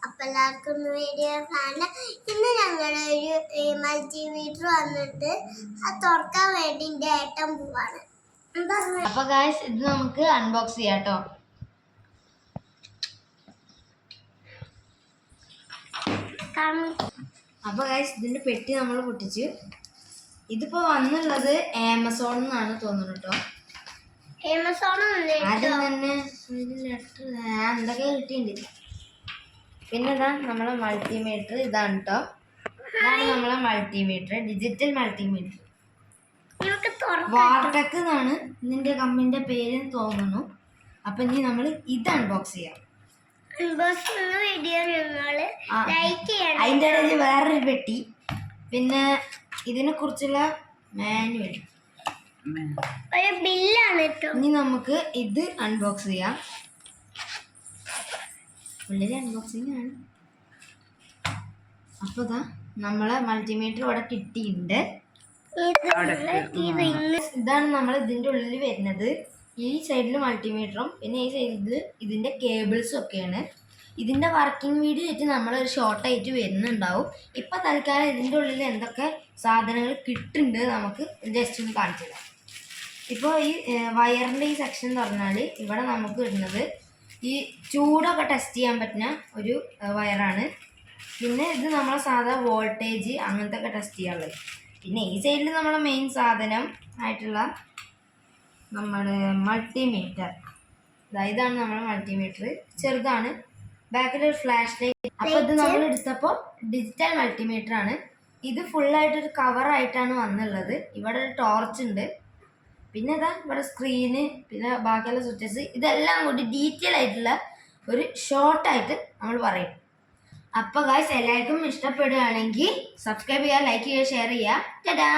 അപ്പോൾ എല്ലാവർക്കും വീഡിയോ കാണാം. ഇന്ന് ഞങ്ങളുടെ ഒരു മൾട്ടിമീറ്റർ വന്നിട്ട് അത് തുറക്കാൻ വേണ്ടി എൻ്റെ ഏട്ടൻ പോവാണ്. അപ്പോൾ ഗായ്സ് ഇത് നമുക്ക് അൺബോക്സ് ചെയ്യാം കേട്ടോ. അപ്പോൾ ഗായ്സ് ഇതിൻ്റെ പെട്ടി നമ്മൾ പൊട്ടിച്ച്. ഇതിപ്പോൾ വന്നുള്ളത് ആമസോണിൽ നിന്നാണ് തോന്നുന്നു കേട്ടോ. ആദ്യം തന്നെ ഒരു ലെറ്റർ എന്തൊക്കെ കിട്ടിയിട്ടുണ്ട്. പിന്നെ ഇതാ നമ്മളെ മൾട്ടിമീറ്റർ ഇതാണ് കേട്ടോ. ഇതാണ് നമ്മളെ മൾട്ടിമീറ്റർ, ഡിജിറ്റൽ മൾട്ടിമീറ്റർ. വാർടെക് എന്നാണ് ഇതിൻ്റെ കമ്പനിൻ്റെ പേര് തോന്നുന്നു. അപ്പം ഇനി നമ്മൾ ഇത് അൺബോക്സ് ചെയ്യാം. അതിൻ്റെ ഇടയിൽ വേറൊരു പെട്ടി, പിന്നെ ഇതിനെ കുറിച്ചുള്ള മാനുവൽ, ഒരു ബില്ലാണ്. ഇനി നമുക്ക് ഇത് അൺബോക്സ് ചെയ്യാം. ഉള്ളിൽ അൺബോക്സിങ് ആണ്. അപ്പോൾ ഇതാ നമ്മളെ മൾട്ടിമീറ്റർ ഇവിടെ കിട്ടിയിട്ടുണ്ട്. ഇതാണ് നമ്മൾ ഇതിൻ്റെ ഉള്ളിൽ വരുന്നത്. ഈ സൈഡിൽ മൾട്ടിമീറ്ററും പിന്നെ ഈ സൈഡിൽ ഇതിൻ്റെ കേബിൾസും ഒക്കെയാണ്. ഇതിൻ്റെ വർക്കിംഗ് വീഡിയോ ആയിട്ട് നമ്മളൊരു ഷോർട്ടായിട്ട് വരുന്നുണ്ടാവും. ഇപ്പം തൽക്കാലം ഇതിൻ്റെ ഉള്ളിൽ എന്തൊക്കെ സാധനങ്ങൾ കിട്ടുന്നുണ്ട് നമുക്ക് ജസ്റ്റ് ഒന്ന് കാണിച്ചു തരാം. ഇപ്പോൾ ഈ വയറിൻ്റെ ഈ സെക്ഷൻ എന്ന് പറഞ്ഞാൽ ഇവിടെ നമുക്ക് വരുന്നത് ഈ ചൂടൊക്കെ ടെസ്റ്റ് ചെയ്യാൻ പറ്റുന്ന ഒരു വയറാണ്. പിന്നെ ഇത് നമ്മളെ സാധാ വോൾട്ടേജ് അങ്ങനത്തെ ഒക്കെ ടെസ്റ്റ് ചെയ്യാനുള്ളത്. പിന്നെ ഈ സൈഡിൽ നമ്മളെ മെയിൻ സാധനം ആയിട്ടുള്ള നമ്മുടെ മൾട്ടിമീറ്റർ. ഇതാണ് നമ്മുടെ മൾട്ടിമീറ്റർ, ചെറുതാണ്. ബാക്കിൽ ഒരു ഫ്ലാഷ് ലൈറ്റ്. അപ്പോൾ ഇത് നമ്മൾ എടുത്തപ്പോൾ ഡിജിറ്റൽ മൾട്ടിമീറ്റർ ആണ്. ഇത് ഫുള്ളായിട്ടൊരു കവറായിട്ടാണ് വന്നുള്ളത്. ഇവിടെ ഒരു ടോർച്ച് ഉണ്ട്, പിന്നെ ഇതാ ഇവിടെ സ്ക്രീന്, പിന്നെ ബാക്കിയുള്ള സ്വിച്ചസ്, ഇതെല്ലാം കൂടി ഡീറ്റെയിൽ ആയിട്ടുള്ള ഒരു ഷോർട്ടായിട്ട് നമ്മൾ പറയും. അപ്പോൾ ഗായ്സ് എല്ലാവർക്കും ഇഷ്ടപ്പെടുകയാണെങ്കിൽ സബ്സ്ക്രൈബ് ചെയ്യുക, ലൈക്ക് ചെയ്യുക, ഷെയർ ചെയ്യുക. ടാറ്റാ.